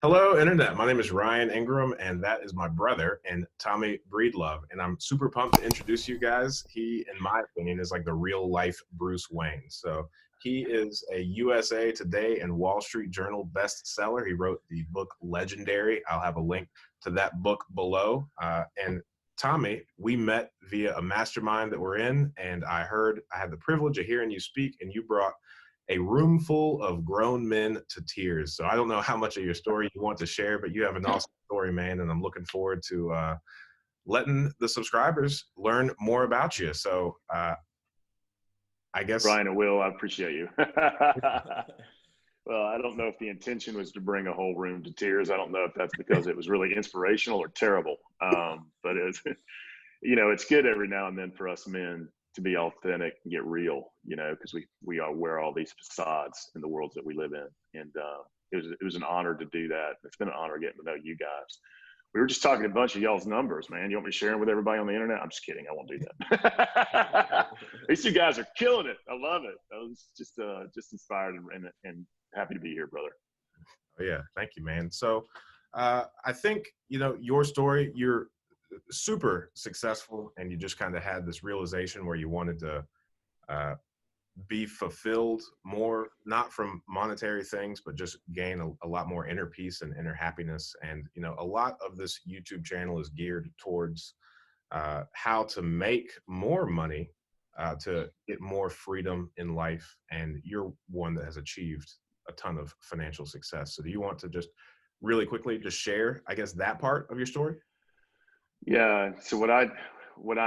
Hello, Internet. My name is Ryan Ingram, and that is my brother, and Tommy Breedlove. And I'm super pumped to introduce you guys. He, in my opinion, is like the real life Bruce Wayne. So he is a USA Today and Wall Street Journal bestseller. He wrote the book Legendary. I'll have a link to that book below. And Tommy, we met via a mastermind that we're in, and I had the privilege of hearing you speak, and you brought a room full of grown men to tears. So I don't know how much of your story you want to share, but you have an awesome story, man, and I'm looking forward to letting the subscribers learn more about you. So I guess. Ryan and Will, I appreciate you. Well, I don't know if the intention was to bring a whole room to tears. I don't know if that's because it was really inspirational or terrible. But it's, it's good every now and then for us men to be authentic and get real, because we all wear all these facades in the worlds that we live in. And it was an honor to do that. It's been an honor getting to know you guys. We were just talking a bunch of y'all's numbers, man. You want me to share them with everybody on the internet? I'm just kidding. I won't do that. These two guys are killing it. I love it. I was just inspired and happy to be here, brother. Oh, yeah, thank you, man. So I think your story. You're super successful, and you just kind of had this realization where you wanted to be fulfilled more, not from monetary things, but just gain a lot more inner peace and inner happiness. And a lot of this YouTube channel is geared towards how to make more money, to get more freedom in life. And you're one that has achieved a ton of financial success. So do you want to just really quickly just share, I guess, that part of your story? Yeah. So what I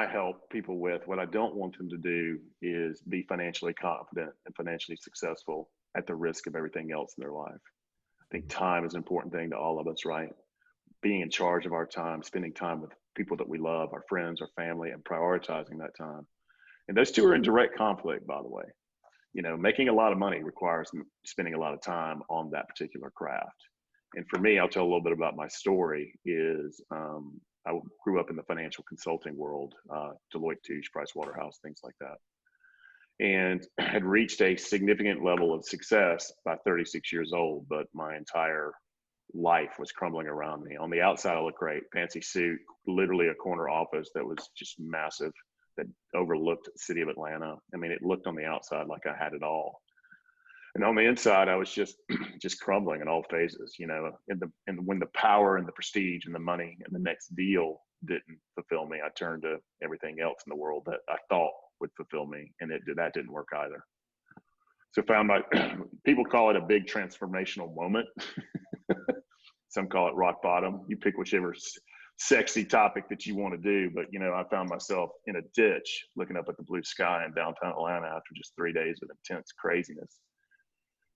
help people with, what I don't want them to do is be financially confident and financially successful at the risk of everything else in their life. I think time is an important thing to all of us, right? Being in charge of our time, spending time with people that we love, our friends, our family, and prioritizing that time. And those two are in direct conflict, by the way. Making a lot of money requires spending a lot of time on that particular craft. And for me, I'll tell a little bit about my story is I grew up in the financial consulting world, Deloitte Touche, Price Waterhouse, things like that, and had reached a significant level of success by 36 years old, but my entire life was crumbling around me. On the outside, I looked great, fancy suit, literally a corner office that was just massive, that overlooked the city of Atlanta. I mean, it looked on the outside like I had it all. And on the inside, I was just just crumbling in all phases, and when the power and the prestige and the money and the next deal didn't fulfill me, I turned to everything else in the world that I thought would fulfill me, and that didn't work either. So found my people call it a big transformational moment. Some call it rock bottom. You pick whichever sexy topic that you want to do. But, I found myself in a ditch looking up at the blue sky in downtown Atlanta after just 3 days of intense craziness,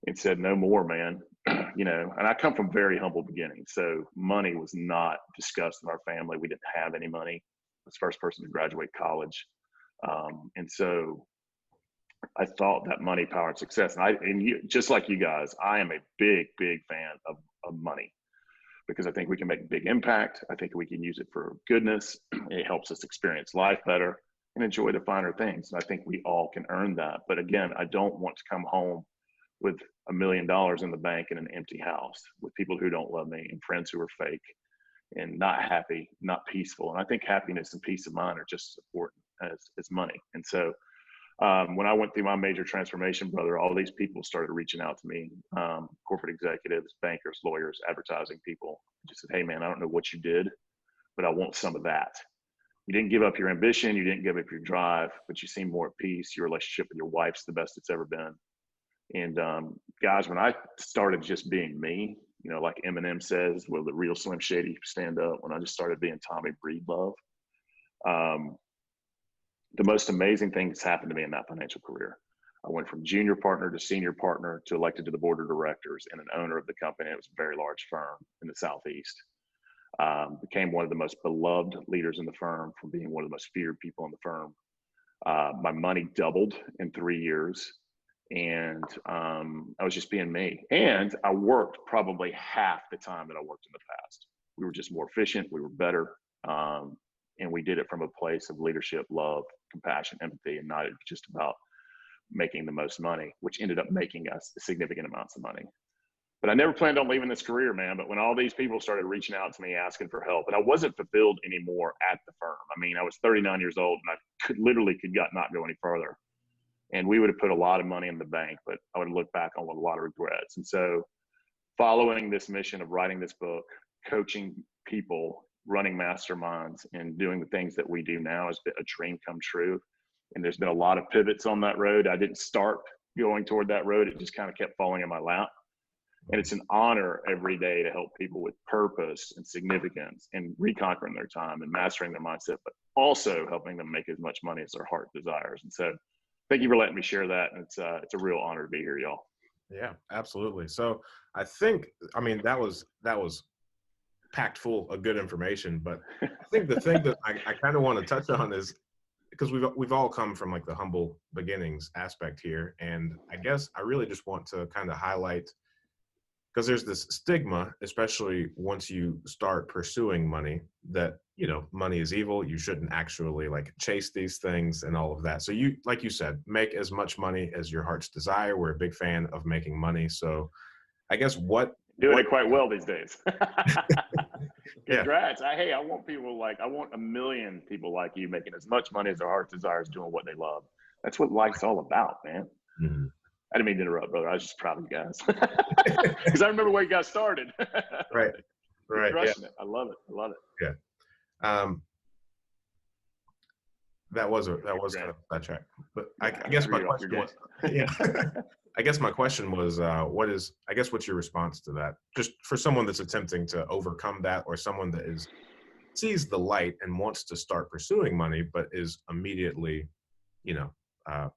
and said, no more, man. And I come from very humble beginnings. So money was not discussed in our family. We didn't have any money. I was the first person to graduate college. And so I thought that money, power, and success. Just like you guys, I am a big, big fan of money, because I think we can make a big impact. I think we can use it for goodness. It helps us experience life better and enjoy the finer things. And I think we all can earn that. But again, I don't want to come home with $1 million in the bank and an empty house with people who don't love me and friends who are fake and not happy, not peaceful. And I think happiness and peace of mind are just as important as money. And so when I went through my major transformation, brother, all these people started reaching out to me, corporate executives, bankers, lawyers, advertising people, just said, hey, man, I don't know what you did, but I want some of that. You didn't give up your ambition. You didn't give up your drive, but you seem more at peace. Your relationship with your wife's the best it's ever been. And guys, when I started just being me, like Eminem says, will the real Slim Shady stand up? When I just started being Tommy Breedlove, the most amazing things happened to me in that financial career. I went from junior partner to senior partner to elected to the board of directors and an owner of the company. It was a very large firm in the Southeast. Became one of the most beloved leaders in the firm from being one of the most feared people in the firm. My money doubled in 3 years. And I was just being me. And I worked probably half the time that I worked in the past. We were just more efficient. We were better. And we did it from a place of leadership, love, compassion, empathy, and not just about making the most money, which ended up making us significant amounts of money. But I never planned on leaving this career, man. But when all these people started reaching out to me asking for help, and I wasn't fulfilled anymore at the firm. I mean, I was 39 years old and I could not go any further. And we would have put a lot of money in the bank, but I would look back on with a lot of regrets. And so following this mission of writing this book, coaching people, running masterminds, and doing the things that we do now has been a dream come true. And there's been a lot of pivots on that road. I didn't start going toward that road. It just kind of kept falling in my lap. And it's an honor every day to help people with purpose and significance and reconquering their time and mastering their mindset, but also helping them make as much money as their heart desires. And so thank you for letting me share that. And it's a real honor to be here, y'all. Yeah, absolutely. So I think, I mean, that was packed full of good information, but I think the thing that I kind of want to touch on is, because we've all come from like the humble beginnings aspect here. And I guess I really just want to kind of highlight, because there's this stigma, especially once you start pursuing money, that, you know, money is evil. You shouldn't actually like chase these things and all of that. So you, like you said, make as much money as your heart's desire. We're a big fan of making money. So I guess doing it quite well these days. Congrats. Yeah. I want 1 million people like you making as much money as their heart desires, doing what they love. That's what life's all about, man. Mm-hmm. I didn't mean to interrupt, brother. I was just proud of you guys. Because I remember where you guys started. Right. You're crushing it. I love it. Yeah. That was kind of that track. But I guess my question was, yeah. I guess my question was, what's your response to that? Just for someone that's attempting to overcome that, or someone that sees the light and wants to start pursuing money, but is immediately, you know, kind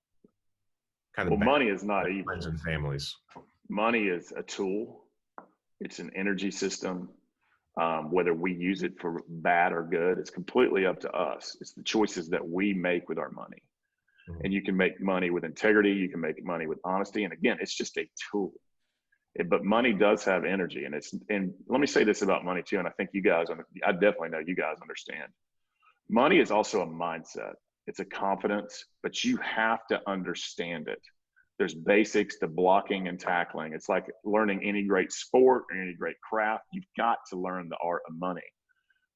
of. Well, money is not evil. Friends and families. Money is a tool. It's an energy system. Whether we use it for bad or good, it's completely up to us. It's the choices that we make with our money. Mm-hmm. And you can make money with integrity. You can make money with honesty. And again, it's just a tool. But money does have energy. And let me say this about money too. And I think I definitely know you guys understand. Money is also a mindset. It's a confidence, but you have to understand it. There's basics to blocking and tackling. It's like learning any great sport or any great craft. You've got to learn the art of money.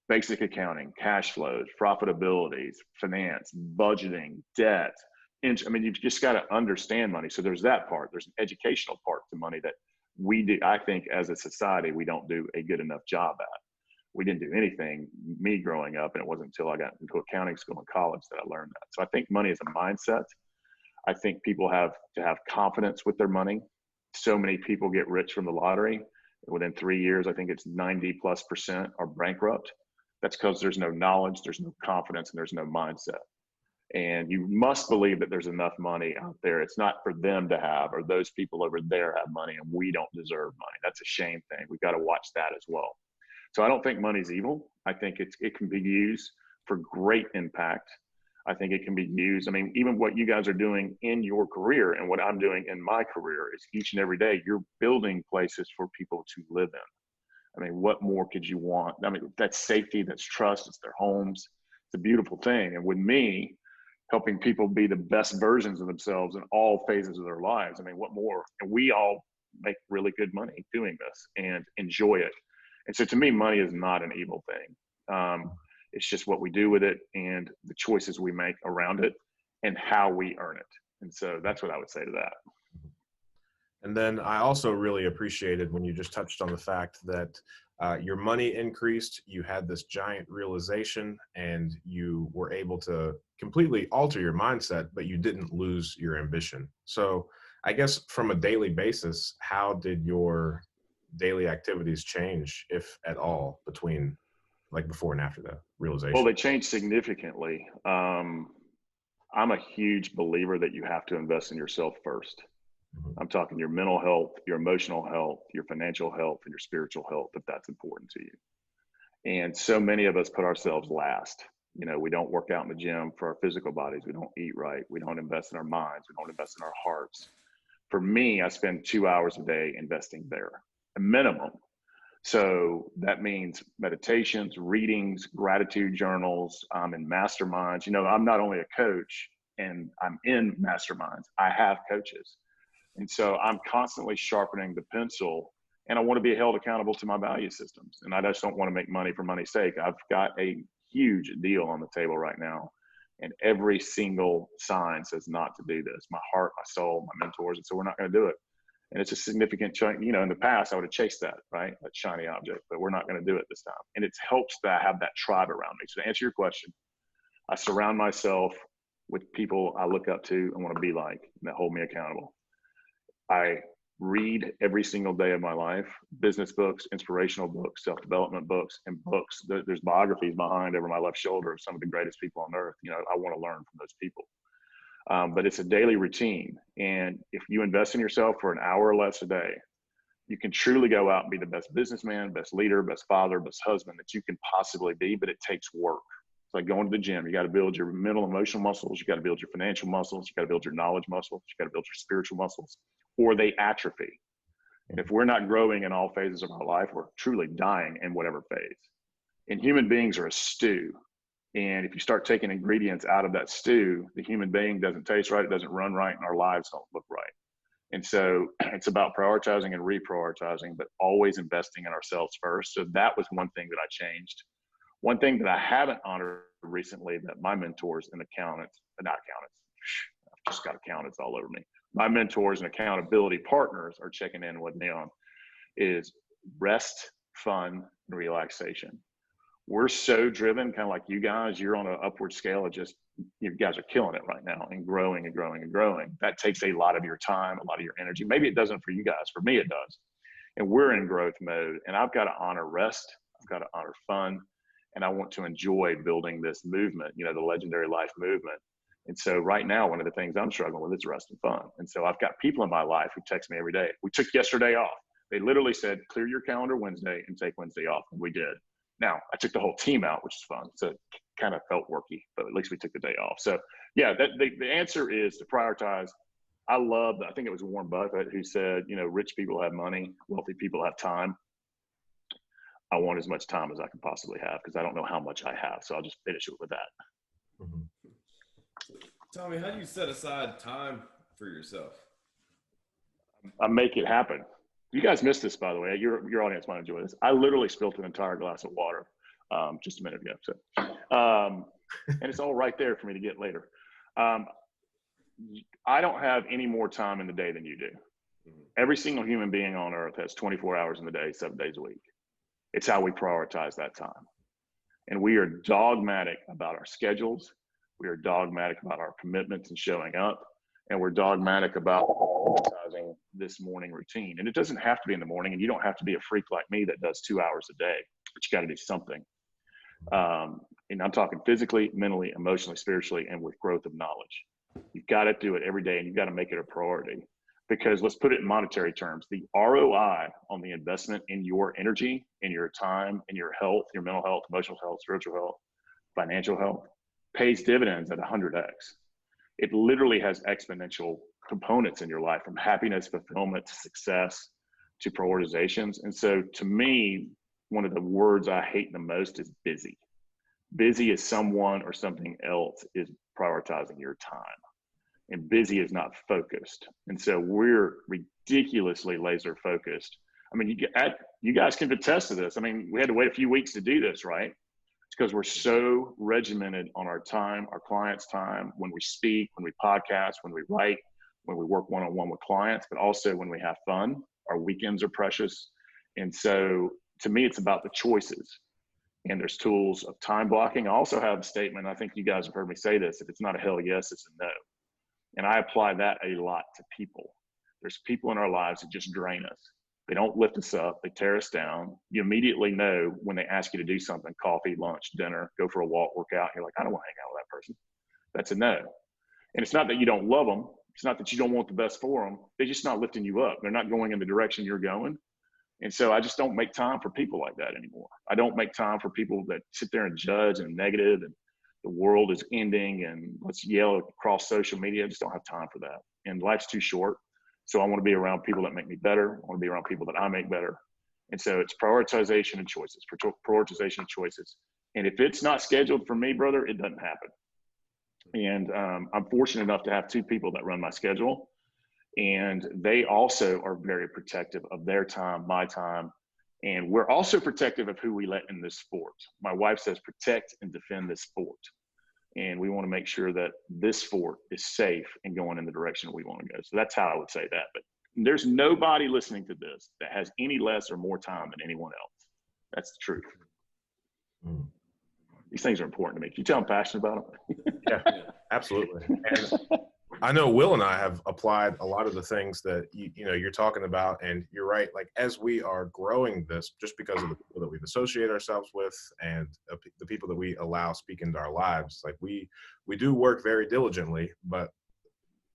Basic accounting, cash flows, profitabilities, finance, budgeting, debt. You've just got to understand money. So there's that part. There's an educational part to money that we do. I think as a society, we don't do a good enough job at. We didn't do anything, me growing up, and it wasn't until I got into accounting school and college that I learned that. So I think money is a mindset. I think people have to have confidence with their money. So many people get rich from the lottery. Within 3 years, I think it's 90+% are bankrupt. That's because there's no knowledge, there's no confidence, and there's no mindset. And you must believe that there's enough money out there. It's not for them to have, or those people over there have money and we don't deserve money. That's a shame thing. We've got to watch that as well. So I don't think money's evil. I think it can be used for great impact. I think it can be used. Even what you guys are doing in your career and what I'm doing in my career is each and every day, you're building places for people to live in. What more could you want? That's safety, that's trust, it's their homes. It's a beautiful thing. And with me, helping people be the best versions of themselves in all phases of their lives, what more? And we all make really good money doing this and enjoy it. And so to me, money is not an evil thing. It's just what we do with it and the choices we make around it and how we earn it. And so that's what I would say to that. And then I also really appreciated when you just touched on the fact that your money increased, you had this giant realization, and you were able to completely alter your mindset, but you didn't lose your ambition. So I guess from a daily basis, how did your daily activities change, if at all, between like before and after the realization? Well, they changed significantly. I'm a huge believer that you have to invest in yourself first. Mm-hmm. I'm talking your mental health, your emotional health, your financial health, and your spiritual health, if that's important to you. And so many of us put ourselves last. We don't work out in the gym for our physical bodies. We don't eat right. We don't invest in our minds. We don't invest in our hearts. For me, I spend 2 hours a day investing there, a minimum. So that means meditations, readings, gratitude journals. I'm in masterminds. I'm not only a coach and I'm in masterminds, I have coaches. And so I'm constantly sharpening the pencil And I want to be held accountable to my value systems. And I just don't want to make money for money's sake. I've got a huge deal on the table right now. And every single sign says not to do this. My heart, my soul, my mentors. And so we're not going to do it. And it's a significant chunk. You know, in the past, I would have chased that, right? That shiny object, but we're not going to do it this time. And it helps that I have that tribe around me. So to answer your question, I surround myself with people I look up to and want to be like, and that hold me accountable. I read every single day of my life, business books, inspirational books, self-development books, and books. There's biographies behind over my left shoulder of some of the greatest people on earth. You know, I want to learn from those people. But it's a daily routine. And if you invest in yourself for an hour or less a day, you can truly go out and be the best businessman, best leader, best father, best husband that you can possibly be, but it takes work. It's like going to the gym. You got to build your mental, emotional muscles. You got to build your financial muscles. You got to build your knowledge muscles. You got to build your spiritual muscles, or they atrophy. And if we're not growing in all phases of our life, we're truly dying in whatever phase. And human beings are a stew. And if you start taking ingredients out of that stew, the human being doesn't taste right, it doesn't run right, and our lives don't look right. And so it's about prioritizing and reprioritizing, but always investing in ourselves first. So that was one thing that I changed. One thing that I haven't honored recently that my mentors and accountants, not accountants, I've just got accountants all over me. My mentors and accountability partners are checking in with me on is rest, fun, and relaxation. We're so driven, kind of like you guys, you're on an upward scale of just, you guys are killing it right now and growing and growing and growing. That takes a lot of your time, a lot of your energy. Maybe it doesn't for you guys. For me, it does. And we're in growth mode. And I've got to honor rest. I've got to honor fun. And I want to enjoy building this movement, you know, the legendary life movement. And so right now, one of the things I'm struggling with is rest and fun. And so I've got people in my life who text me every day. We took yesterday off. They literally said, clear your calendar Wednesday and take Wednesday off. And we did. Now, I took the whole team out, which is fun. So it kind of felt worky, but at least we took the day off. So yeah, the answer is to prioritize. I think it was Warren Buffett who said, you know, rich people have money, wealthy people have time. I want as much time as I can possibly have because I don't know how much I have. So I'll just finish it with that. Mm-hmm. Tommy, how do you set aside time for yourself? I make it happen. You guys missed this, by the way. Your audience might enjoy this. I literally spilled an entire glass of water just a minute ago. So, and it's all right there for me to get later. I don't have any more time in the day than you do. Mm-hmm. Every single human being on earth has 24 hours in the day, 7 days a week. It's how we prioritize that time. And we are dogmatic about our schedules. We are dogmatic about our commitments and showing up. And we're dogmatic about prioritizing this morning routine. And it doesn't have to be in the morning, and you don't have to be a freak like me that does 2 hours a day, but you got to do something. And I'm talking physically, mentally, emotionally, spiritually, and with growth of knowledge. You've got to do it every day, and you've got to make it a priority. Because let's put it in monetary terms, the ROI on the investment in your energy, in your time, in your health, your mental health, emotional health, spiritual health, financial health, pays dividends at 100x. It literally has exponential components in your life, from happiness, fulfillment, to success, to prioritizations. And so to me, one of the words I hate the most is busy. Busy is someone or something else is prioritizing your time. And busy is not focused. And so we're ridiculously laser focused. I mean, you guys can attest to this. I mean, we had to wait a few weeks to do this, right? It's because we're so regimented on our time, our clients' time, when we speak, when we podcast, when we write, when we work one-on-one with clients, but also when we have fun. Our weekends are precious. And so to me, it's about the choices. And there's tools of time blocking. I also have a statement. I think you guys have heard me say this. If it's not a hell yes, it's a no. And I apply that a lot to people. There's people in our lives that just drain us. They don't lift us up. They tear us down. You immediately know when they ask you to do something, coffee, lunch, dinner, go for a walk, work out. You're like, I don't want to hang out with that person. That's a no. And it's not that you don't love them. It's not that you don't want the best for them. They're just not lifting you up. They're not going in the direction you're going. And so I just don't make time for people like that anymore. I don't make time for people that sit there and judge and negative and the world is ending and let's yell across social media. I just don't have time for that. And life's too short. So I want to be around people that make me better. I want to be around people that I make better. And so it's prioritization and choices, prioritization and choices. And if it's not scheduled for me, brother, it doesn't happen. And I'm fortunate enough to have two people that run my schedule. And they also are very protective of their time, my time. And we're also protective of who we let in this sport. My wife says, protect and defend this sport. And we want to make sure that this sport is safe and going in the direction we want to go. So that's how I would say that. But there's nobody listening to this that has any less or more time than anyone else. That's the truth. Mm. These things are important to me. Can you tell I'm passionate about them? Yeah, absolutely. And I know Will and I have applied a lot of the things that you know you're talking about, and you're right. Like as we are growing this, just because of the people that we've associated ourselves with and the people that we allow speak into our lives, like we do work very diligently. But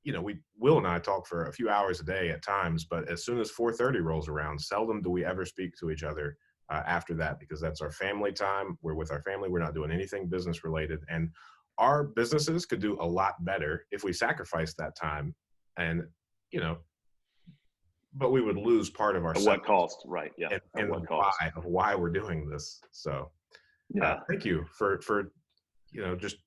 you know, Will and I talk for a few hours a day at times. But as soon as 4:30 rolls around, seldom do we ever speak to each other after that, because that's our family time. We're with our family. We're not doing anything business related, and our businesses could do a lot better if we sacrifice that time. And you know, but we would lose part of our At what cost? Right. Yeah. and the why of why we're doing this. So yeah, thank you for you know, just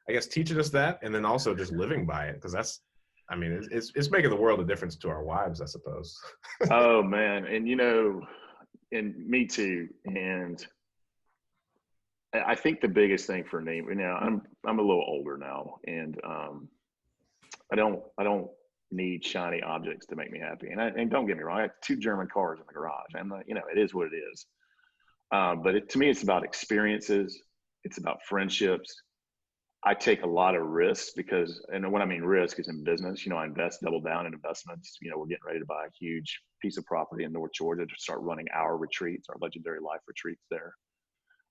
I guess teaching us that, and then also just living by it, because that's, I mean, it's making the world a difference to our wives, I suppose. oh man. And you know, and me too. And I think the biggest thing for me, you know, I'm a little older now, and I don't need shiny objects to make me happy. And don't get me wrong, I have 2 German cars in the garage. I'm not, you know, it is what it is. But to me, it's about experiences. It's about friendships. I take a lot of risks because, and when I mean risk is in business, you know, I invest, double down in investments. You know, we're getting ready to buy a huge piece of property in North Georgia to start running our retreats, our legendary life retreats there.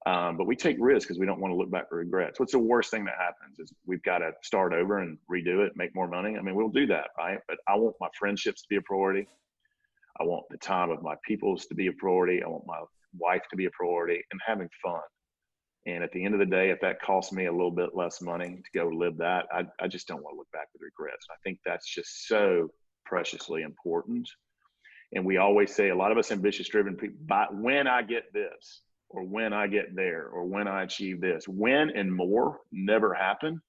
But we take risks because we don't want to look back for regrets. What's the worst thing that happens is we've got to start over and redo it, make more money. I mean, we'll do that, right? But I want my friendships to be a priority. I want the time of my peoples to be a priority. I want my wife to be a priority, and having fun. And at the end of the day, if that costs me a little bit less money to go live that, I just don't want to look back with regrets. I think that's just so preciously important. And we always say, a lot of us ambitious driven people, when I get this, or when I get there, or when I achieve this, when and more never happen,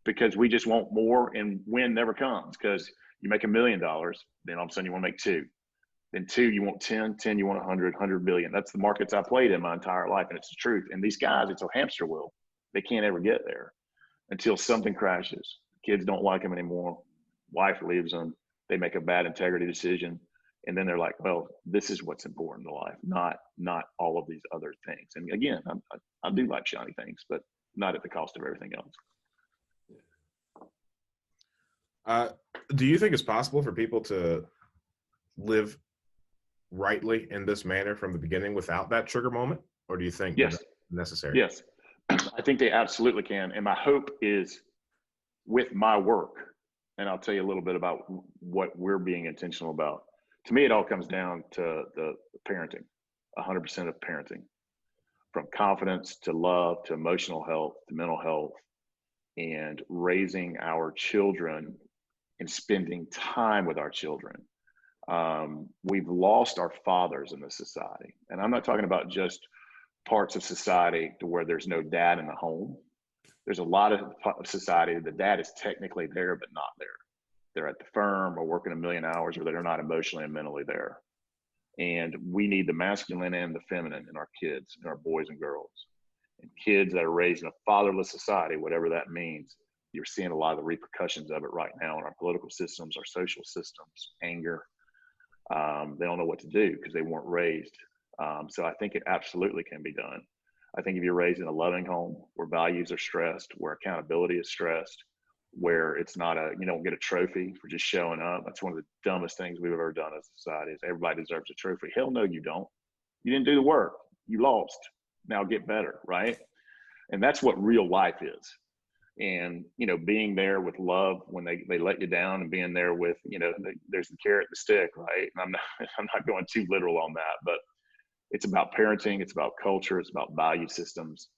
because we just want more, and when never comes. Because you make $1 million, then all of a sudden you want to make 2. Then 2, you want 10, 10, you want 100 billion. That's the markets I played in my entire life, and it's the truth. And these guys, it's a hamster wheel. They can't ever get there until something crashes. Kids don't like them anymore. Wife leaves them. They make a bad integrity decision. And then they're like, well, this is what's important in life, not all of these other things. And again, I do like shiny things, but not at the cost of everything else. Do you think it's possible for people to live rightly in this manner from the beginning without that trigger moment? Or do you think yes, that's necessary? Yes, I think they absolutely can. And my hope is with my work, and I'll tell you a little bit about what we're being intentional about. To me, it all comes down to the parenting, 100% of parenting, from confidence to love to emotional health to mental health, and raising our children and spending time with our children. We've lost our fathers in this society. And I'm not talking about just parts of society to where there's no dad in the home. There's a lot of society, the dad is technically there, but not there. They're at the firm or working a million hours, or they're not emotionally and mentally there. And we need the masculine and the feminine in our kids, in our boys and girls. And kids that are raised in a fatherless society, whatever that means, you're seeing a lot of the repercussions of it right now in our political systems, our social systems, anger. They don't know what to do because they weren't raised. So I think it absolutely can be done. I think if you're raised in a loving home where values are stressed, where accountability is stressed, where it's not you don't get a trophy for just showing up. That's one of the dumbest things we've ever done as a society, is everybody deserves a trophy. Hell no, you don't. You didn't do the work. You lost. Now get better, right? And that's what real life is. And, you know, being there with love when they let you down, and being there with, you know, there's the carrot, the stick, right? And I'm not going too literal on that, but it's about parenting. It's about culture. It's about value systems.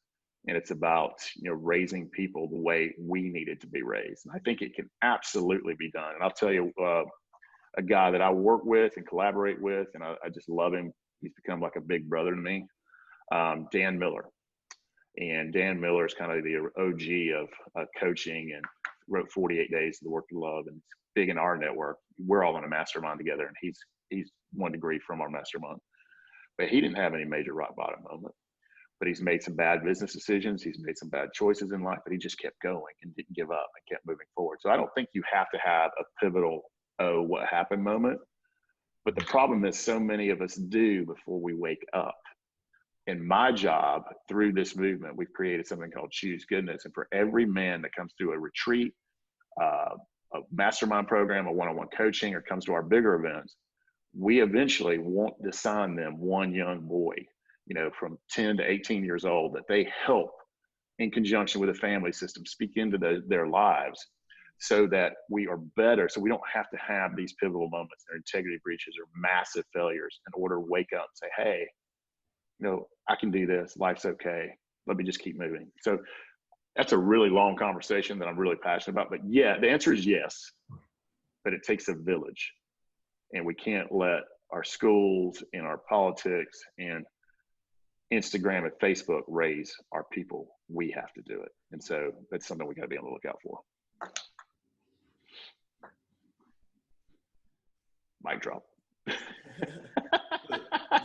And it's about, you know, raising people the way we needed to be raised. And I think it can absolutely be done. And I'll tell you, a guy that I work with and collaborate with, and I just love him. He's become like a big brother to me, Dan Miller. And Dan Miller is kind of the OG of coaching, and wrote 48 Days of the Work of Love, and big in our network. We're all in a mastermind together, and he's 1 degree from our mastermind. But he didn't have any major rock bottom moment. But he's made some bad business decisions. He's made some bad choices in life, but he just kept going and didn't give up and kept moving forward. So I don't think you have to have a pivotal, oh, what happened moment. But the problem is so many of us do before we wake up. In my job, through this movement, we've created something called Choose Goodness. And for every man that comes through a retreat, a mastermind program, a one-on-one coaching, or comes to our bigger events, we eventually want to assign them one young boy, from 10 to 18 years old, that they help in conjunction with a family system speak into their lives so that we are better. So we don't have to have these pivotal moments or integrity breaches or massive failures in order to wake up and say, hey, I can do this. Life's okay. Let me just keep moving. So that's a really long conversation that I'm really passionate about. But yeah, the answer is yes, but it takes a village. And we can't let our schools and our politics and Instagram and Facebook raise our people. We have to do it. And so that's something we got to be on the lookout for. Mic drop. Is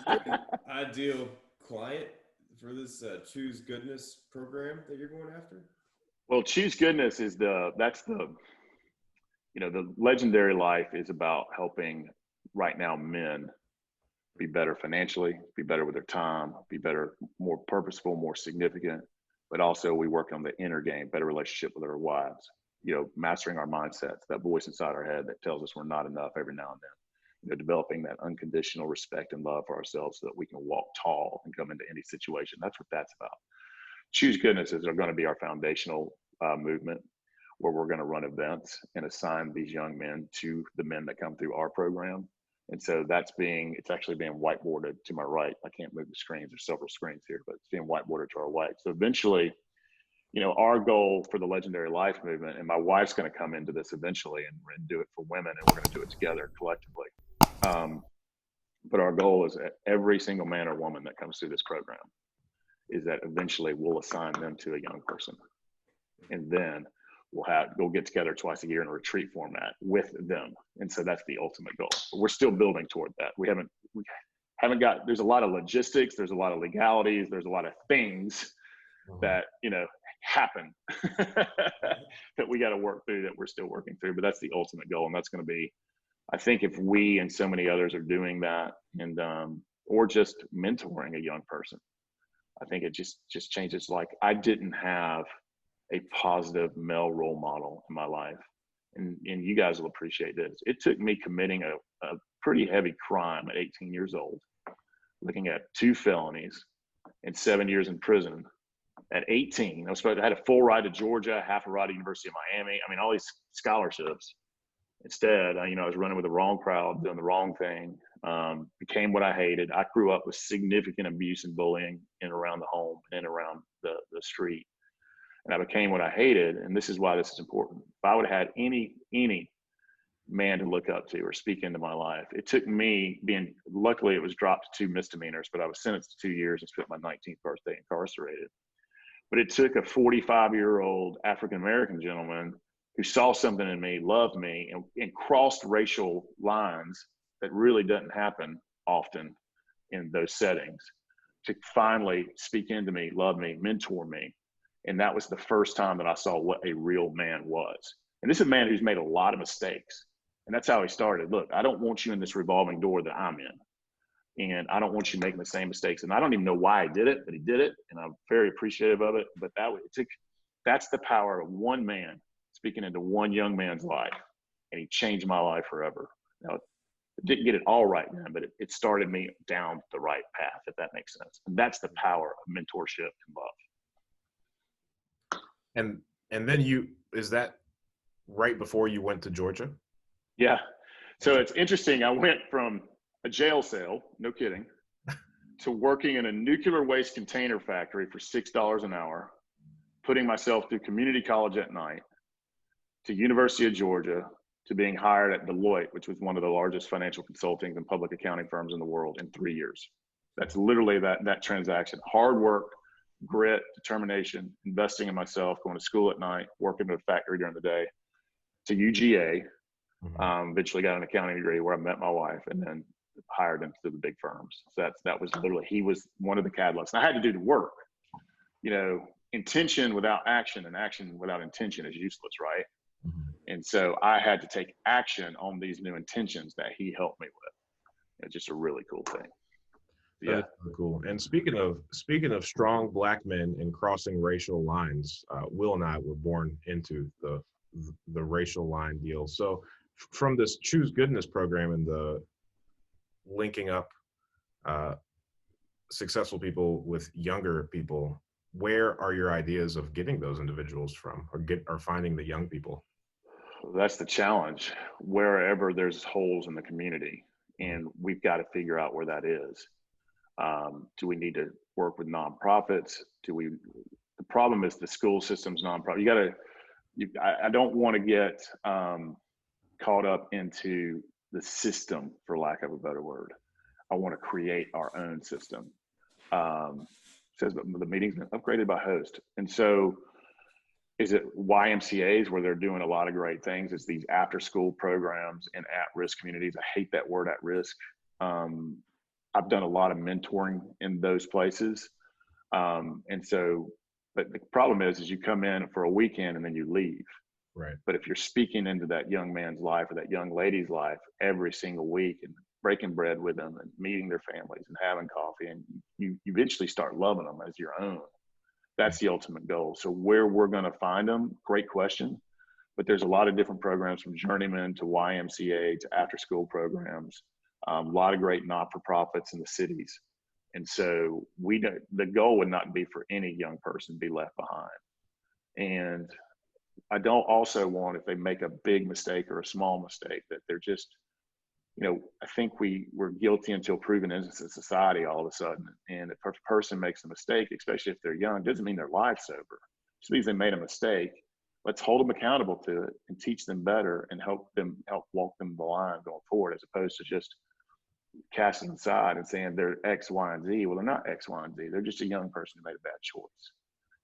there an ideal client for this Choose Goodness program that you're going after? Well, Choose Goodness is the legendary life is about helping right now men be better financially, be better with their time, be better, more purposeful, more significant. But also we work on the inner game, better relationship with our wives, mastering our mindsets, that voice inside our head that tells us we're not enough every now and then. Developing that unconditional respect and love for ourselves so that we can walk tall and come into any situation. That's what that's about. Choose Goodness is going to be our foundational movement, where we're going to run events and assign these young men to the men that come through our program. And so it's actually being whiteboarded to my right. I can't move the screens. There's several screens here, but it's being whiteboarded to our right. So eventually, our goal for the Legendary Life movement, and my wife's going to come into this eventually and do it for women, and we're going to do it together collectively. But our goal is that every single man or woman that comes through this program is that eventually we'll assign them to a young person. And then we'll get together twice a year in a retreat format with them. And so that's the ultimate goal. But we're still building toward that. We haven't got, there's a lot of logistics, there's a lot of legalities, there's a lot of things that, happen that we got to work through, that we're still working through. But that's the ultimate goal. And that's going to be, I think, if we and so many others are doing that, and or just mentoring a young person, I think it just changes. Like, I didn't have a positive male role model in my life, and you guys will appreciate this. It took me committing a pretty heavy crime at 18 years old, looking at 2 felonies and 7 years in prison. At 18, I had a full ride to Georgia, half a ride to University of Miami. I mean, all these scholarships. Instead, I was running with the wrong crowd, doing the wrong thing, became what I hated. I grew up with significant abuse and bullying in and around the home and around the street. And I became what I hated. And this is why this is important. If I would have had any man to look up to or speak into my life, it took me luckily it was dropped to 2 misdemeanors, but I was sentenced to 2 years and spent my 19th birthday incarcerated. But it took a 45-year-old African-American gentleman who saw something in me, loved me, and crossed racial lines that really doesn't happen often in those settings, to finally speak into me, love me, mentor me. And that was the first time that I saw what a real man was. And this is a man who's made a lot of mistakes. And that's how he started. Look, I don't want you in this revolving door that I'm in. And I don't want you making the same mistakes. And I don't even know why I did it, but he did it. And I'm very appreciative of it. But that's the power of one man speaking into one young man's life. And he changed my life forever. Now, I didn't get it all right then, but it started me down the right path, if that makes sense. And that's the power of mentorship and love. And then is that right before you went to Georgia? Yeah. So it's interesting. I went from a jail cell, no kidding, to working in a nuclear waste container factory for $6 an hour, putting myself through community college at night, to University of Georgia, to being hired at Deloitte, which was one of the largest financial consulting and public accounting firms in the world, in 3 years. That's literally that transaction. Hard work, grit, determination, investing in myself, going to school at night, working at a factory during the day, to UGA, Eventually got an accounting degree where I met my wife, and then hired him through the big firms. So that was literally, he was one of the catalysts. And I had to do the work. You know, intention without action and action without intention is useless, right? And so I had to take action on these new intentions that he helped me with. It's just a really cool thing. Yeah, that's really cool. And speaking of strong Black men and crossing racial lines, Wil and I were born into the racial line deal. So from this Choose Goodness program and the linking up successful people with younger people, where are your ideas of getting those individuals from, or finding the young people? that's the challenge. Wherever there's holes in the community, and we've got to figure out where that is. Do we need to work with nonprofits? The problem is the school system's nonprofit. I don't want to get caught up into the system, for lack of a better word. I want to create our own system. Says the meeting's been upgraded by host. And so is it YMCAs where they're doing a lot of great things? It's these after school programs in at-risk communities. I hate that word, at risk. I've done a lot of mentoring in those places. And so, but the problem is you come in for a weekend and then you leave. Right. But if you're speaking into that young man's life or that young lady's life every single week and breaking bread with them and meeting their families and having coffee, and you eventually start loving them as your own. That's the ultimate goal. So where we're going to find them, great question. But there's a lot of different programs, from Journeyman to YMCA to after school programs, a lot of great not-for-profits in the cities. And so the goal would not be for any young person to be left behind. And I don't also want, if they make a big mistake or a small mistake, that they're just, I think we're guilty until proven innocent in society all of a sudden. And if a person makes a mistake, especially if they're young, doesn't mean their life's over. It just means they made a mistake. Let's hold them accountable to it and teach them better and help walk them the line going forward, as opposed to just casting them aside and saying they're X, Y, and Z. Well, they're not X, Y, and Z. They're just a young person who made a bad choice.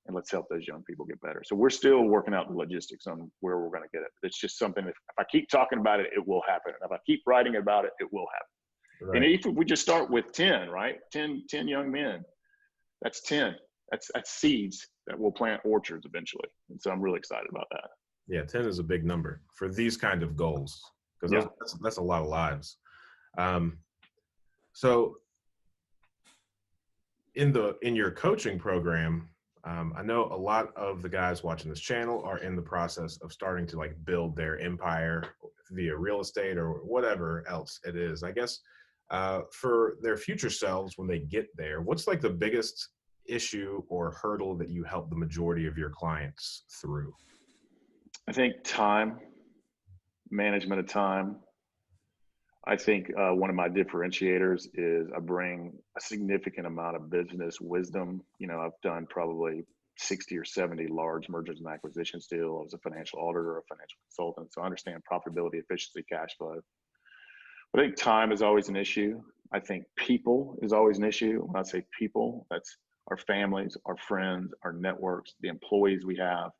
And let's help those young people get better. So we're still working out the logistics on where we're going to get it. It's just something, if I keep talking about it, it will happen. And if I keep writing about it, it will happen. Right. And if we just start with 10, right? 10 young men, that's 10. That's seeds that will plant orchards eventually. And so I'm really excited about that. Yeah, 10 is a big number for these kind of goals, because that's a lot of lives. So in your coaching program, I know a lot of the guys watching this channel are in the process of starting to build their empire via real estate or whatever else it is. I guess for their future selves, when they get there, what's the biggest issue or hurdle that you help the majority of your clients through? I think time, management of time. I think one of my differentiators is I bring a significant amount of business wisdom. I've done probably 60 or 70 large mergers and acquisitions deals. I was a financial auditor, a financial consultant, so I understand profitability, efficiency, cash flow. But I think time is always an issue. I think people is always an issue. When I say people, that's our families, our friends, our networks, the employees we have.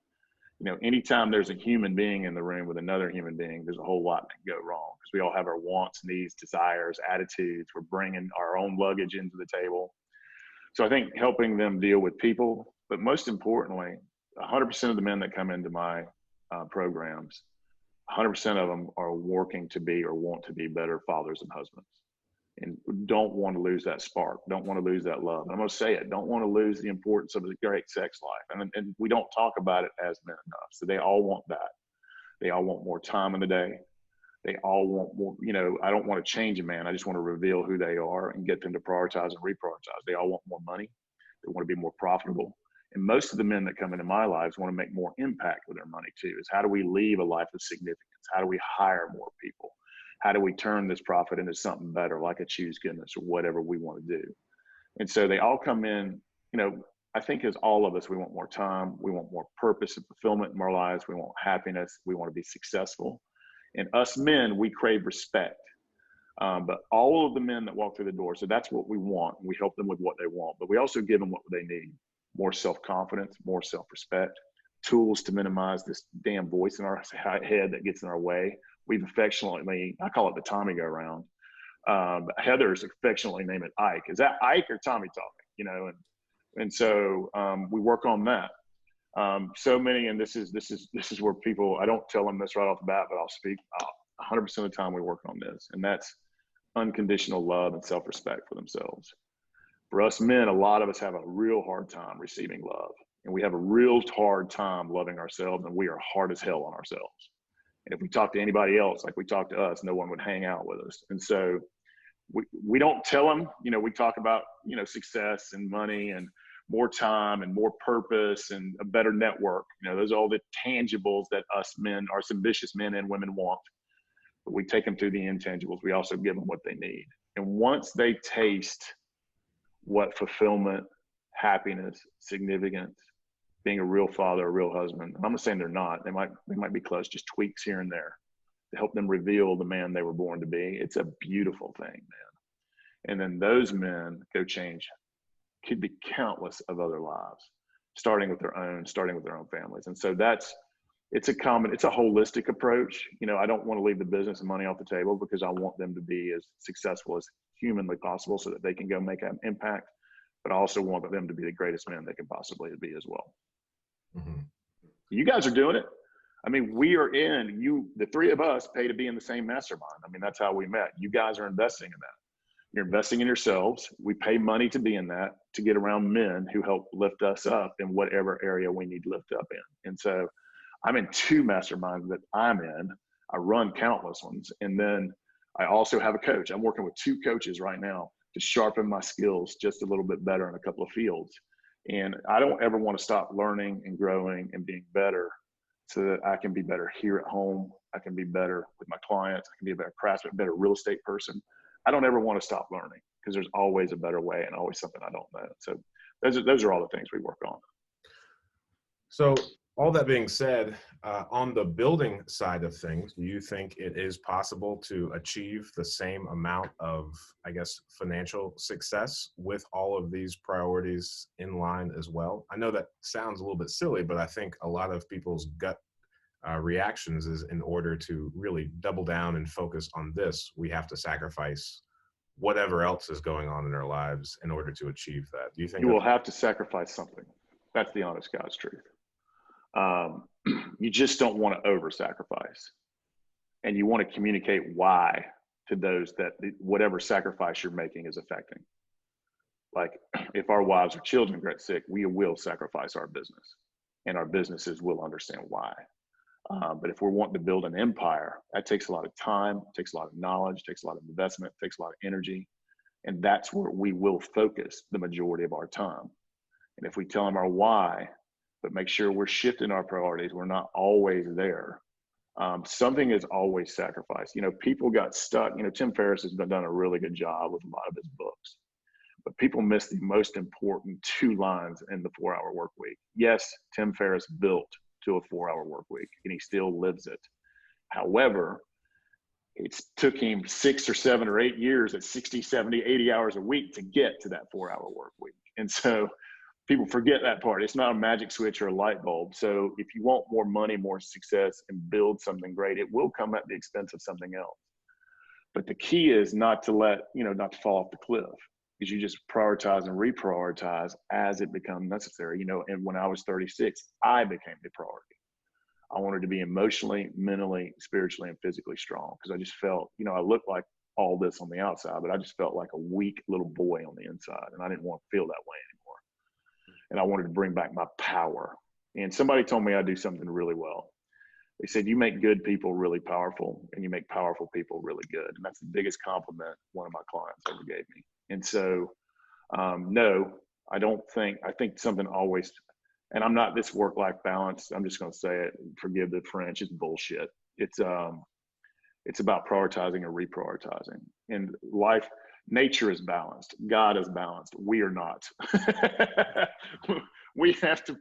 Anytime there's a human being in the room with another human being, there's a whole lot that can go wrong, because we all have our wants, needs, desires, attitudes. We're bringing our own luggage into the table. So I think helping them deal with people, but most importantly, 100% of the men that come into my programs, 100% of them are working to be or want to be better fathers and husbands, and don't want to lose that spark, don't want to lose that love. And I'm going to say it, don't want to lose the importance of a great sex life. And we don't talk about it as men enough. So they all want that. They all want more time in the day. They all want more, I don't want to change a man. I just want to reveal who they are and get them to prioritize and reprioritize. They all want more money. They want to be more profitable. And most of the men that come into my lives want to make more impact with their money too. Is how do we leave a life of significance? How do we hire more people? How do we turn this profit into something better, like a Choose Goodness or whatever we want to do? And so they all come in, I think as all of us, we want more time. We want more purpose and fulfillment in our lives. We want happiness. We want to be successful. And us men, we crave respect. But all of the men that walk through the door, so that's what we want. We help them with what they want, but we also give them what they need. More self-confidence, more self-respect, tools to minimize this damn voice in our head that gets in our way, we've affectionately, I call it the Tommy go round. Heather's affectionately name it Ike. Is that Ike or Tommy talking? You know, and so we work on that. So many, and this is where people, I don't tell them this right off the bat, but I'll speak 100% of the time we work on this, and that's unconditional love and self-respect for themselves. For us men, a lot of us have a real hard time receiving love, and we have a real hard time loving ourselves, and we are hard as hell on ourselves. And if we talk to anybody else like we talk to us, no one would hang out with us. And so we don't tell them, you know, we talk about, you know, success and money and more time and more purpose and a better network. You know, those are all the tangibles that us men, our ambitious men and women want. But we take them through the intangibles. We also give them what they need. And once they taste what fulfillment, happiness, significance, being a real father, a real husband, I'm not saying they're not, they might be close, just tweaks here and there to help them reveal the man they were born to be. It's a beautiful thing, man. And then those men go change, could be countless of other lives, starting with their own families. And so it's a holistic approach. You know, I don't want to leave the business and money off the table because I want them to be as successful as humanly possible so that they can go make an impact. But I also want them to be the greatest men they can possibly be as well. Mm-hmm. You guys are doing it. I mean, the three of us pay to be in the same mastermind. I mean, that's how we met. You guys are investing in that. You're investing in yourselves. We pay money to be in that, to get around men who help lift us up in whatever area we need lift up in. And so I'm in 2 masterminds that I'm in. I run countless ones. And then I also have a coach. I'm working with 2 coaches right now to sharpen my skills just a little bit better in a couple of fields. And I don't ever want to stop learning and growing and being better so that I can be better here at home. I can be better with my clients. I can be a better craftsman, better real estate person. I don't ever want to stop learning because there's always a better way and always something I don't know. So those are all the things we work on. So all that being said, on the building side of things, do you think it is possible to achieve the same amount of, I guess, financial success with all of these priorities in line as well? I know that sounds a little bit silly, but I think a lot of people's gut reactions is, in order to really double down and focus on this, we have to sacrifice whatever else is going on in our lives in order to achieve that. Do you think you will have to sacrifice something? That's the honest God's truth. You just don't want to over sacrifice, and you want to communicate why to those that whatever sacrifice you're making is affecting. Like if our wives or children get sick, we will sacrifice our business, and our businesses will understand why. But if we're wanting to build an empire, that takes a lot of time, takes a lot of knowledge, takes a lot of investment, takes a lot of energy. And that's where we will focus the majority of our time. And if we tell them our why, but make sure we're shifting our priorities, we're not always there. Something is always sacrificed. You know, people got stuck. You know, Tim Ferriss has done a really good job with a lot of his books. But people miss the most important 2 lines in the 4-hour work week. Yes, Tim Ferriss built to a 4-hour work week, and he still lives it. However, it took him 6 or 7 or 8 years at 60, 70, 80 hours a week to get to that 4-hour work week. And so people forget that part. It's not a magic switch or a light bulb. So if you want more money, more success, and build something great, it will come at the expense of something else. But the key is not to not to fall off the cliff, because you just prioritize and reprioritize as it becomes necessary. You know, and when I was 36, I became the priority. I wanted to be emotionally, mentally, spiritually, and physically strong, because I just felt, you know, I looked like all this on the outside, but I just felt like a weak little boy on the inside, and I didn't want to feel that way anymore. And I wanted to bring back my power. And somebody told me I do something really well. They said, you make good people really powerful, and you make powerful people really good. And that's the biggest compliment one of my clients ever gave me. And so, no, I think something always, and I'm not this work-life balance. I'm just going to say it, forgive the French, it's bullshit. It's about prioritizing and reprioritizing. And nature is balanced. God is balanced. We are not. we have to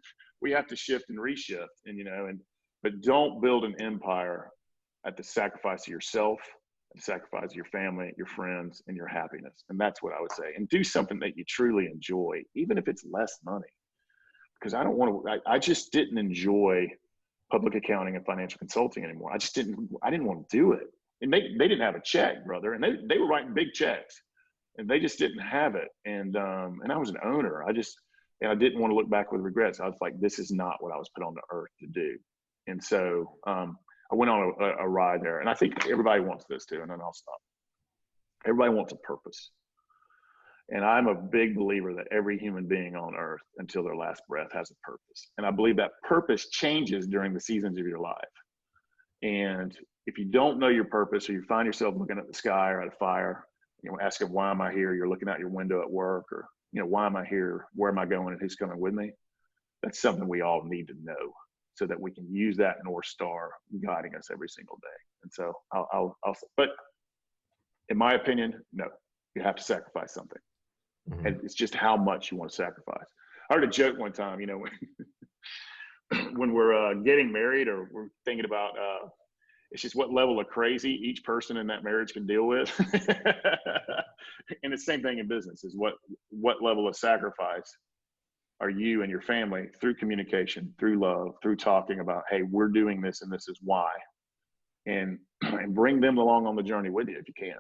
shift and reshift, but don't build an empire at the sacrifice of yourself, at the sacrifice of your family, your friends, and your happiness. And that's what I would say. And do something that you truly enjoy, even if it's less money. Because I just didn't enjoy public accounting and financial consulting anymore. I didn't want to do it. And they didn't have a check, brother. And they were writing big checks and they just didn't have it. And I was an owner. And I didn't want to look back with regrets. I was like, this is not what I was put on the earth to do. And so I went on a ride there. And I think everybody wants this too. And then I'll stop. Everybody wants a purpose. And I'm a big believer that every human being on earth until their last breath has a purpose. And I believe that purpose changes during the seasons of your life. And if you don't know your purpose, or you find yourself looking at the sky or at a fire, asking, why am I here? You're looking out your window at work, or, why am I here? Where am I going? And who's coming with me? That's something we all need to know so that we can use that North Star guiding us every single day. And so but in my opinion, no, you have to sacrifice something. Mm-hmm. And it's just how much you want to sacrifice. I heard a joke one time, when we're getting married, or we're thinking about, it's just what level of crazy each person in that marriage can deal with. And the same thing in business is what level of sacrifice are you and your family, through communication, through love, through talking about, hey, we're doing this and this is why, and bring them along on the journey with you if you can.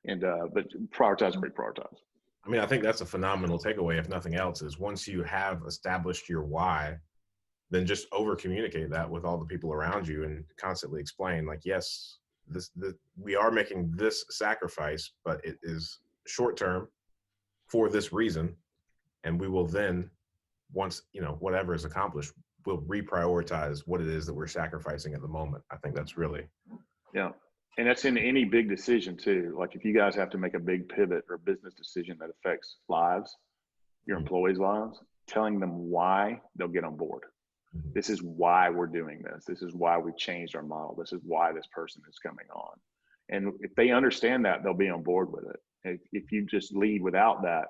And but prioritize and reprioritize. I mean, I think that's a phenomenal takeaway, if nothing else, is once you have established your why, then just over communicate that with all the people around you and constantly explain, like, yes, we are making this sacrifice, but it is short term for this reason. And we will then, once, whatever is accomplished, we'll reprioritize what it is that we're sacrificing at the moment. I think that's really. Yeah. And that's in any big decision too. Like if you guys have to make a big pivot or business decision that affects lives, your employees' lives, telling them why, they'll get on board. Mm-hmm. This is why we're doing this. This is why we changed our model. This is why this person is coming on. And if they understand that, they'll be on board with it. If you just lead without that,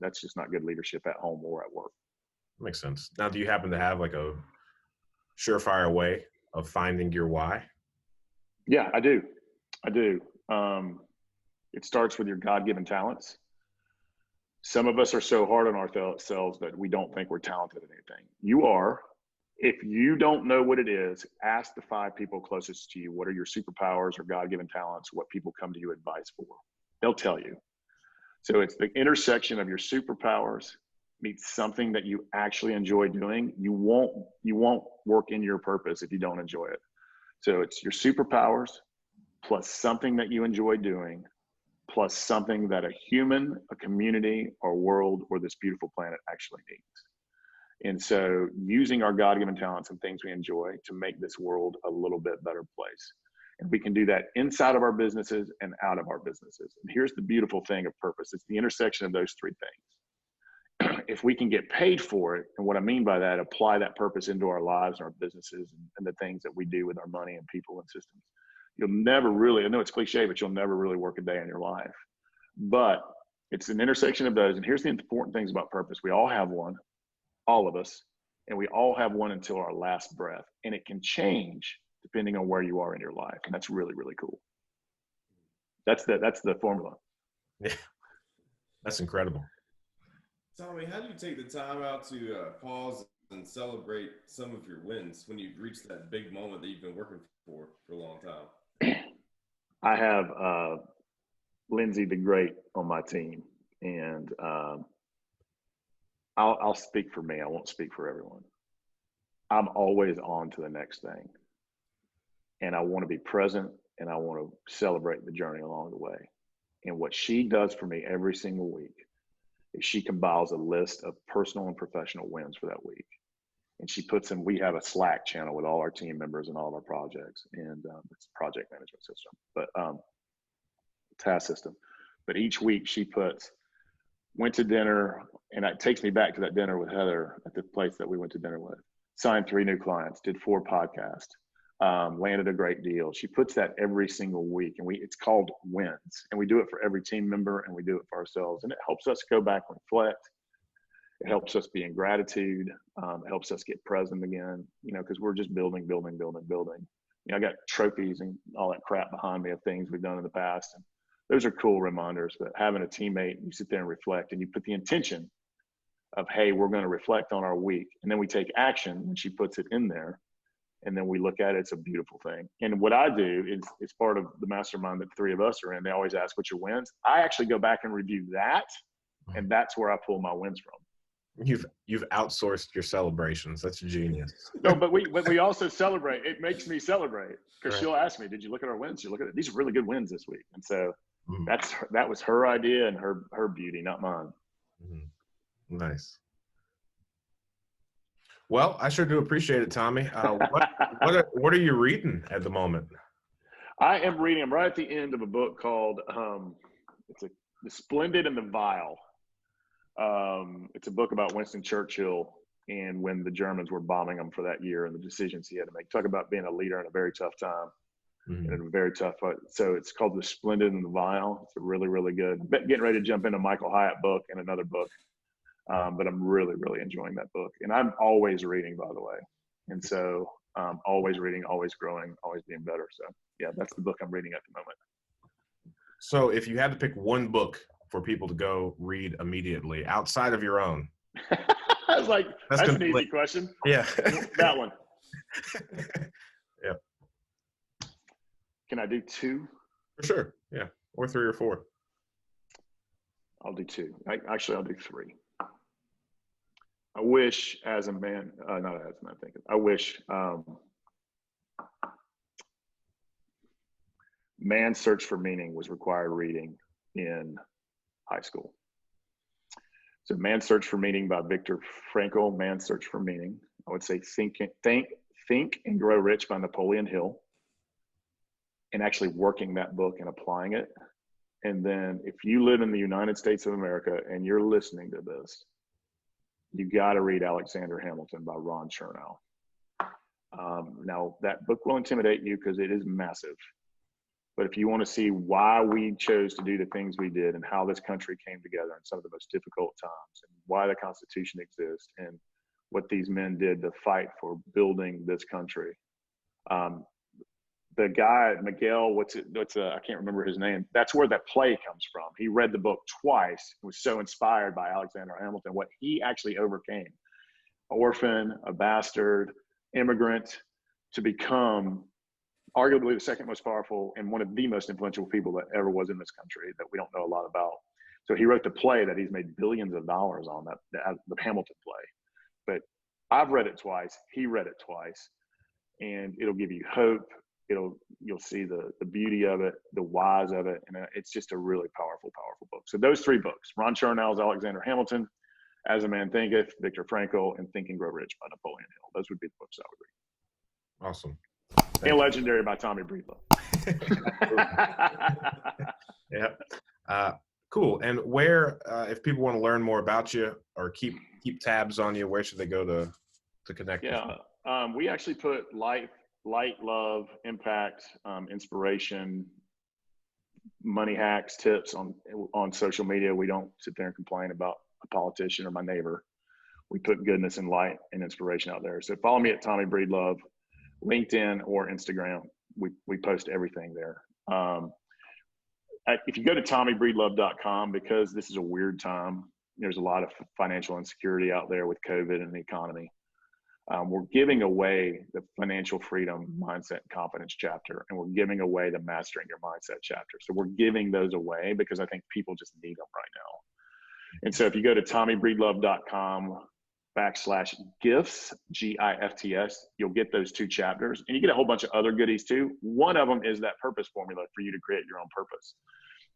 that's just not good leadership at home or at work. Makes sense. Now, do you happen to have like a surefire way of finding your why? Yeah, I do. It starts with your God-given talents. Some of us are so hard on ourselves that we don't think we're talented at anything. You are. If you don't know what it is, ask the 5 people closest to you. What are your superpowers or God-given talents? What people come to you advice for? They'll tell you. So it's the intersection of your superpowers meets something that you actually enjoy doing. You won't work in your purpose if you don't enjoy it. So it's your superpowers plus something that you enjoy doing, plus something that a human, a community, or world, or this beautiful planet actually needs. And so using our God-given talents and things we enjoy to make this world a little bit better place. And we can do that inside of our businesses and out of our businesses. And here's the beautiful thing of purpose. It's the intersection of those 3 things. If we can get paid for it, and what I mean by that, apply that purpose into our lives and our businesses and the things that we do with our money and people and systems, you'll never really, I know it's cliche, but you'll never really work a day in your life. But it's an intersection of those. And here's the important things about purpose. We all have one, all of us, and we all have one until our last breath. And it can change depending on where you are in your life. And that's really, really cool. That's the formula. Yeah, that's incredible. Tommy, how do you take the time out to pause and celebrate some of your wins when you've reached that big moment that you've been working for a long time? I have Lindsay the Great on my team, and I'll speak for me. I won't speak for everyone. I'm always on to the next thing, and I want to be present, and I want to celebrate the journey along the way. And what she does for me every single week is she compiles a list of personal and professional wins for that week. And she puts in, we have a Slack channel with all our team members and all of our projects, and it's a project management system, but task system. But each week she puts, went to dinner, and it takes me back to that dinner with Heather at the place that we went to dinner with, signed 3 new clients, did 4 podcasts, landed a great deal. She puts that every single week, and it's called wins. And we do it for every team member, and we do it for ourselves. And it helps us go back and reflect. It helps us be in gratitude. It helps us get present again, because we're just building. I got trophies and all that crap behind me of things we've done in the past. And those are cool reminders, but having a teammate, you sit there and reflect, and you put the intention of, hey, we're going to reflect on our week. And then we take action when she puts it in there. And then we look at it. It's a beautiful thing. And what I do is, it's part of the mastermind that the three of us are in. They always ask, what's your wins? I actually go back and review that. And that's where I pull my wins from. You've outsourced your celebrations. That's genius. No, but we also celebrate. It makes me celebrate because Right. she'll ask me, did you look at our wins? You look at it. These are really good wins this week. And so that was her idea and her beauty, not mine. Nice. Well, I sure do appreciate it, Tommy. What are you reading at the moment? I am reading. I'm right at the end of a book called The Splendid and the Vile. It's a book about Winston Churchill and when the Germans were bombing him for that year and the decisions he had to make. Talk about being a leader in a very tough time. And a very tough. So it's called The Splendid and the Vile. It's a really, really good. Getting ready to jump into a Michael Hyatt book and another book. But I'm really, really enjoying that book. And I'm always reading, by the way. And so always reading, always growing, always being better. So yeah, that's the book I'm reading at the moment. So if you had to pick one book for people to go read immediately outside of your own. I was like, that's an easy question. Yeah. That one. Yeah. Can I do two? For sure. Yeah. Or 3 or 4. I'll do 2. I'll do 3. I wish as a man, not as a man thinking, I wish Man's Search for Meaning was required reading in high school. So Man's Search for Meaning by Viktor Frankl, Man's Search for Meaning. I would say Think and Grow Rich by Napoleon Hill, and actually working that book and applying it. And then if you live in the United States of America and you're listening to this, you got to read Alexander Hamilton by Ron Chernow. Now, that book will intimidate you because it is massive. But if you want to see why we chose to do the things we did and how this country came together in some of the most difficult times and why the Constitution exists and what these men did to fight for building this country. The guy, Miguel, I can't remember his name. That's where that play comes from. He read the book twice, was so inspired by Alexander Hamilton, what he actually overcame. Orphan, a bastard, immigrant, to become arguably the second most powerful and one of the most influential people that ever was in this country that we don't know a lot about. So he wrote the play that he's made billions of dollars on, the Hamilton play. But I've read it twice. He read it twice. And it'll give you hope. You'll see the beauty of it, the whys of it, and it's just a really powerful, powerful book. So those 3 books: Ron Chernow's Alexander Hamilton, As a Man Thinketh, Viktor Frankl, and Think and Grow Rich by Napoleon Hill. Those would be the books I would read. Awesome. And Legendary by Tommy Breedlove. Yeah. Cool. And where, if people want to learn more about you or keep tabs on you, where should they go to connect? Yeah. We actually put light, love, impact, inspiration, money hacks, tips on social media. We don't sit there and complain about a politician or my neighbor. We put goodness and light and inspiration out there. So follow me at Tommy Breedlove, LinkedIn or Instagram. We post everything there. If you go to TommyBreedlove.com, because this is a weird time, there's a lot of financial insecurity out there with COVID and the economy. We're giving away the Financial Freedom Mindset and Confidence chapter, and we're giving away the Mastering Your Mindset chapter. So we're giving those away because I think people just need them right now. And so if you go to TommyBreedlove.com/gifts, GIFTS, you'll get those 2 chapters, and you get a whole bunch of other goodies too. One of them is that purpose formula for you to create your own purpose.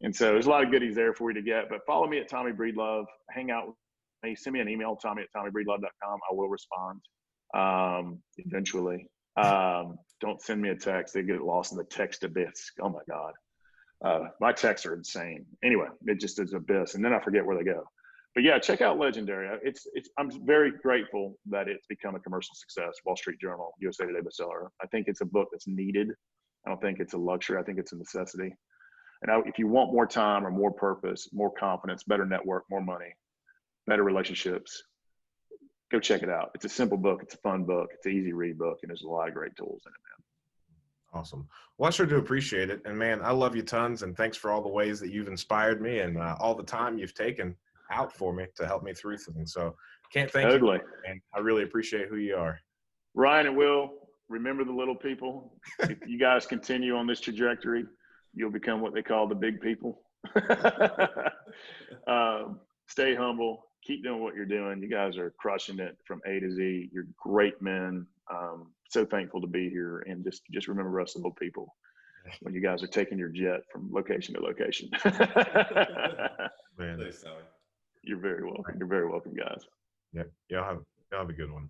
And so there's a lot of goodies there for you to get, but follow me at Tommy Breedlove, hang out with me, send me an email, Tommy@TommyBreedlove.com. I will respond eventually. Don't send me a text. They get lost in the text abyss. Oh my God. My texts are insane. Anyway, it just is abyss. And then I forget where they go. But yeah, check out Legendary. I'm very grateful that it's become a commercial success. Wall Street Journal, USA Today bestseller. I think it's a book that's needed. I don't think it's a luxury. I think it's a necessity. And if you want more time or more purpose, more confidence, better network, more money, better relationships, go check it out. It's a simple book. It's a fun book. It's an easy read book. And there's a lot of great tools in it, man. Awesome. Well, I sure do appreciate it. And man, I love you tons. And thanks for all the ways that you've inspired me and all the time you've taken out for me to help me through things. So can't thank you, Totally. and I really appreciate who you are. Ryan and Will, remember the little people. If you guys continue on this trajectory, you'll become what they call the big people. Stay humble. Keep doing what you're doing. You guys are crushing it from A to Z. You're great men. So thankful to be here. And just remember us little people when you guys are taking your jet from location to location. Man. Thanks, Tommy. You're very welcome. You're very welcome, guys. Yeah, y'all have a good one.